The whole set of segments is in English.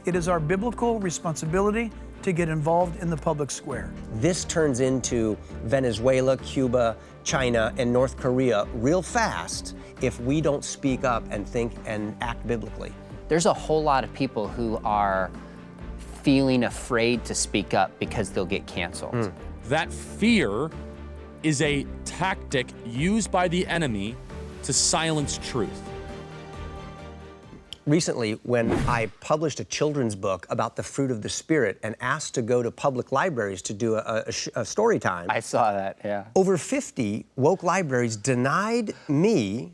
It is our biblical responsibility to get involved in the public square. This turns into Venezuela, Cuba, China, and North Korea real fast if we don't speak up and think and act biblically. There's a whole lot of people who are feeling afraid to speak up because they'll get canceled. That fear is a tactic used by the enemy to silence truth. Recently, when I published a children's book about the fruit of the Spirit and asked to go to public libraries to do a story time, I saw that, yeah. over 50 woke libraries denied me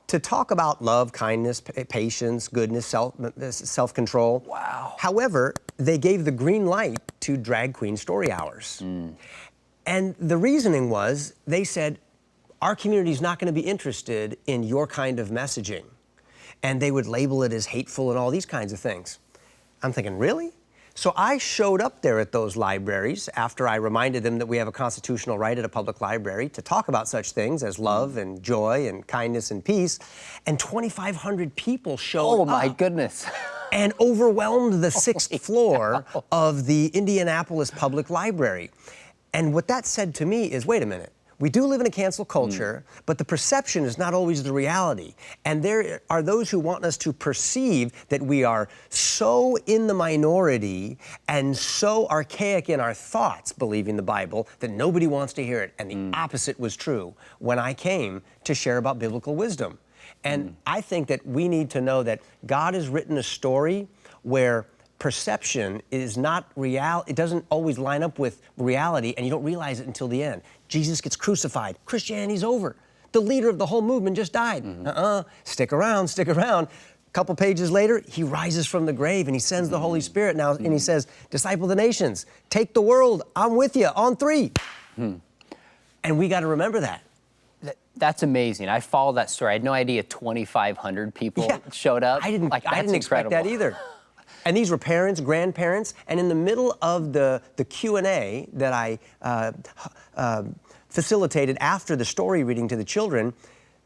to talk about love, kindness, patience, goodness, self-control. Wow. However, they gave the green light to drag queen story hours. And the reasoning was, they said, our community is not going to be interested in your kind of messaging. And they would label it as hateful and all these kinds of things. I'm thinking, really? So I showed up there at those libraries after I reminded them that we have a constitutional right at a public library to talk about such things as love and joy and kindness and peace. And 2,500 people showed up. Oh my goodness. And overwhelmed the sixth floor of the Indianapolis Public Library. And what that said to me is, wait a minute. We do live in a cancel culture, but the perception is not always the reality. And there are those who want us to perceive that we are so in the minority and so archaic in our thoughts, believing the Bible, that nobody wants to hear it. And the opposite was true when I came to share about biblical wisdom. And I think that we need to know that God has written a story where perception is not real. It doesn't always line up with reality, and you don't realize it until the end. Jesus gets crucified. Christianity's over. The leader of the whole movement just died. Stick around, stick around. A couple pages later, he rises from the grave and he sends the Holy Spirit now, and he says, disciple the nations, take the world, I'm with you on 3. And we got to remember that. That's amazing. I followed that story. I had no idea 2,500 people showed up. I didn't expect that either. And these were parents, grandparents, and in the middle of the Q&A that I facilitated after the story reading to the children,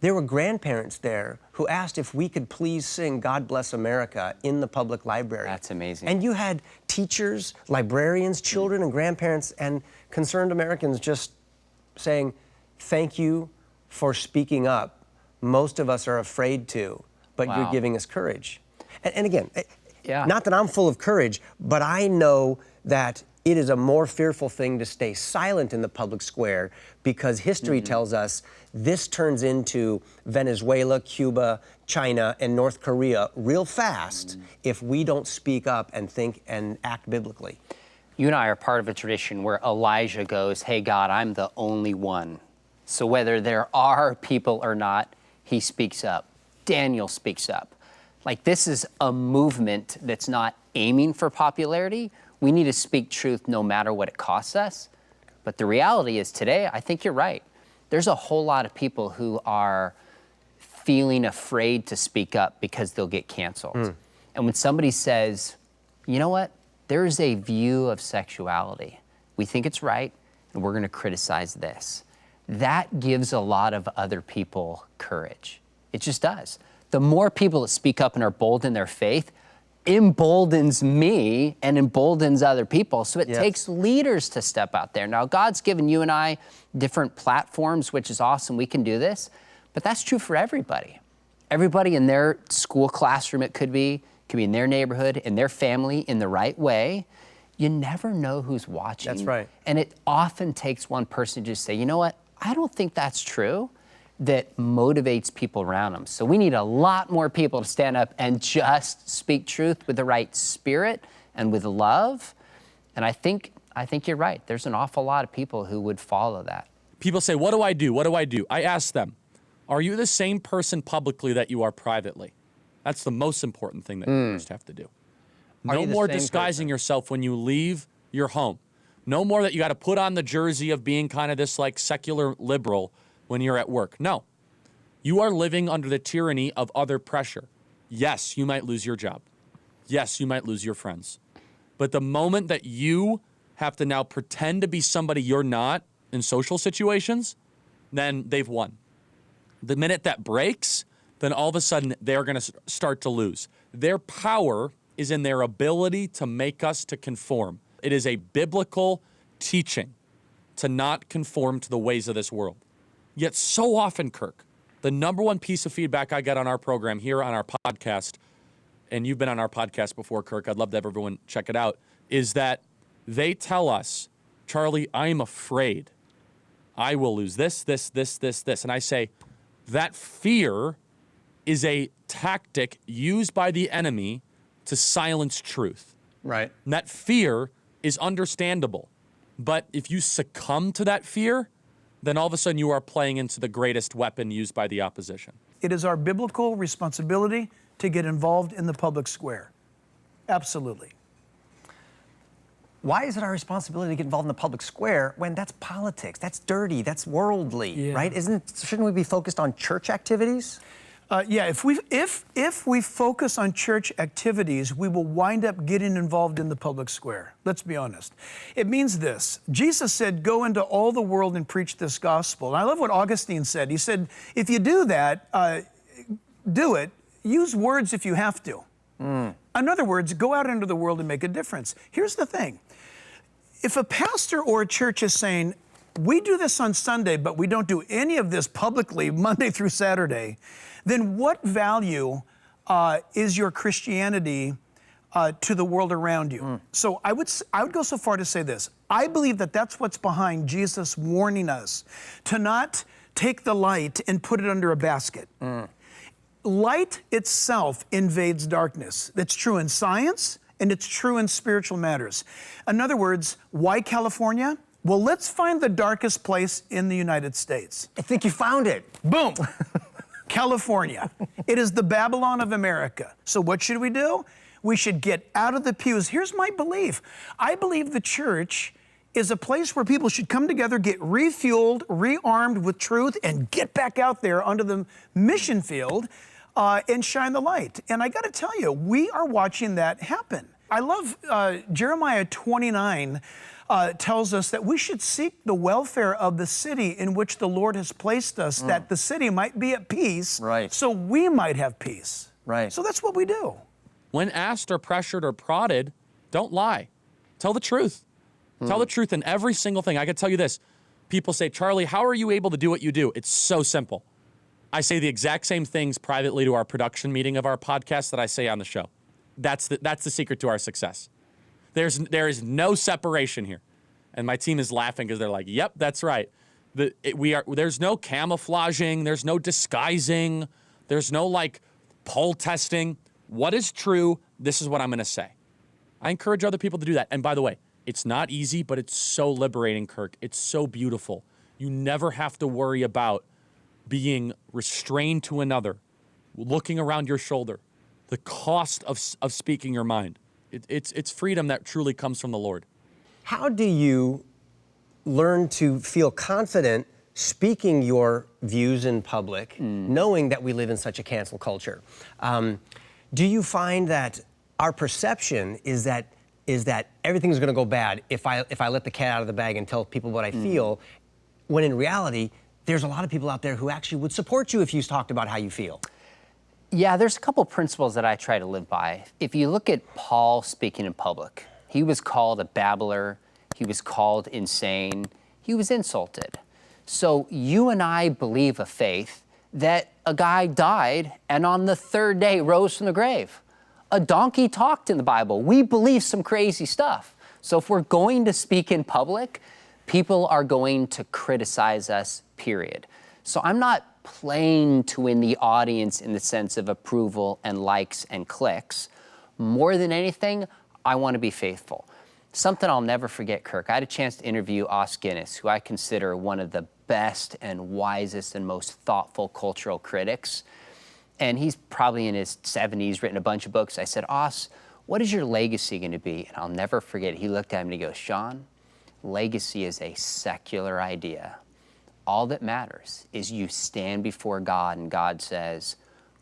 there were grandparents there who asked if we could please sing God Bless America in the public library. That's amazing. And you had teachers, librarians, children, and grandparents, and concerned Americans just saying, thank you for speaking up. Most of us are afraid to, but you're giving us courage. And again, not that I'm full of courage, but I know that it is a more fearful thing to stay silent in the public square, because history tells us this turns into Venezuela, Cuba, China, and North Korea real fast if we don't speak up and think and act biblically. You and I are part of a tradition where Elijah goes, hey, God, I'm the only one. So whether there are people or not, he speaks up. Daniel speaks up. Like, this is a movement that's not aiming for popularity. We need to speak truth no matter what it costs us. But the reality is today, I think you're right. There's a whole lot of people who are feeling afraid to speak up because they'll get canceled. And when somebody says, you know what, there's a view of sexuality, we think it's right, and we're going to criticize this, that gives a lot of other people courage. It just does. The more people that speak up and are bold in their faith emboldens me and emboldens other people. So it takes leaders to step out there. Now, God's given you and I different platforms, which is awesome. We can do this. But that's true for everybody. Everybody in their school classroom, it could be in their neighborhood, in their family, in the right way. You never know who's watching. That's right. And it often takes one person to just say, you know what, I don't think that's true. That motivates people around them. So we need a lot more people to stand up and just speak truth with the right spirit and with love. And I think you're right. There's an awful lot of people who would follow that. People say, what do I do? What do I do? I ask them, are you the same person publicly that you are privately? That's the most important thing that you just have to do. No more disguising yourself when you leave your home. No more that you got to put on the jersey of being kind of this like secular liberal when you're at work. No, you are living under the tyranny of other pressure. Yes, you might lose your job. Yes, you might lose your friends. But the moment that you have to now pretend to be somebody you're not in social situations, then they've won. The minute that breaks, then all of a sudden they're going to start to lose. Their power is in their ability to make us to conform. It is a biblical teaching to not conform to the ways of this world. Yet so often, Kirk, the number one piece of feedback I get on our program here on our podcast, and you've been on our podcast before, Kirk, I'd love to have everyone check it out, is that they tell us, Charlie, I'm afraid I will lose this. And I say, that fear is a tactic used by the enemy to silence truth. Right. And that fear is understandable. But if you succumb to that fear, then all of a sudden you are playing into the greatest weapon used by the opposition. It is our biblical responsibility to get involved in the public square. Absolutely. Why is it our responsibility to get involved in the public square when that's politics, that's dirty, that's worldly, right? Shouldn't we be focused on church activities? Yeah, if we focus on church activities, we will wind up getting involved in the public square. Let's be honest. It means this. Jesus said, go into all the world and preach this gospel. And I love what Augustine said. He said, if you do that, do it. Use words if you have to. In other words, go out into the world and make a difference. Here's the thing. If a pastor or a church is saying, we do this on Sunday, but we don't do any of this publicly Monday through Saturday, then what value is your Christianity to the world around you? So I would go so far to say this. I believe that that's what's behind Jesus warning us to not take the light and put it under a basket. Light itself invades darkness. That's true in science, and it's true in spiritual matters. In other words, why California? Well, let's find the darkest place in the United States. I think you found it. Boom. California. It is the Babylon of America. So what should we do? We should get out of the pews. Here's my belief. I believe the church is a place where people should come together, get refueled, rearmed with truth, and get back out there onto the mission field and shine the light. And I got to tell you, we are watching that happen. I love Jeremiah 29 tells us that we should seek the welfare of the city in which the Lord has placed us, that the city might be at peace, so we might have peace. Right. So that's what we do. When asked or pressured or prodded, don't lie. Tell the truth. Tell the truth in every single thing. I can tell you this. People say, Charlie, how are you able to do what you do? It's so simple. I say the exact same things privately to our production meeting of our podcast that I say on the show. That's the secret to our success. There is no separation here. And my team is laughing because they're like, yep, that's right. There's no camouflaging. There's no disguising. There's no poll testing. What is true, this is what I'm going to say. I encourage other people to do that. And by the way, it's not easy, but it's so liberating, Kirk. It's so beautiful. You never have to worry about being restrained to another, looking around your shoulder, the cost of speaking your mind. It's freedom that truly comes from the Lord. How do you learn to feel confident speaking your views in public, knowing that we live in such a cancel culture? Do you find that our perception is that everything's going to go bad if I let the cat out of the bag and tell people what I feel, when in reality, there's a lot of people out there who actually would support you if you talked about how you feel? Yeah, there's a couple principles that I try to live by. If you look at Paul speaking in public, he was called a babbler, he was called insane, he was insulted. So you and I believe a faith that a guy died and on the third day rose from the grave. A donkey talked in the Bible. We believe some crazy stuff. So if we're going to speak in public, people are going to criticize us, period. So I'm not playing to win the audience in the sense of approval and likes and clicks. More than anything, I want to be faithful. Something I'll never forget, Kirk. I had a chance to interview Os Guinness, who I consider one of the best and wisest and most thoughtful cultural critics. And he's probably in his 70s, written a bunch of books. I said, Os, what is your legacy going to be? And I'll never forget it. He looked at me and he goes, Sean, legacy is a secular idea. All that matters is you stand before God and God says,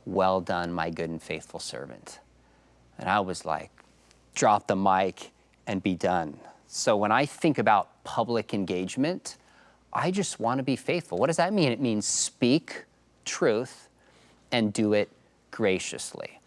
well done, my good and faithful servant. And I was like, drop the mic and be done. So when I think about public engagement, I just want to be faithful. What does that mean? It means speak truth and do it graciously.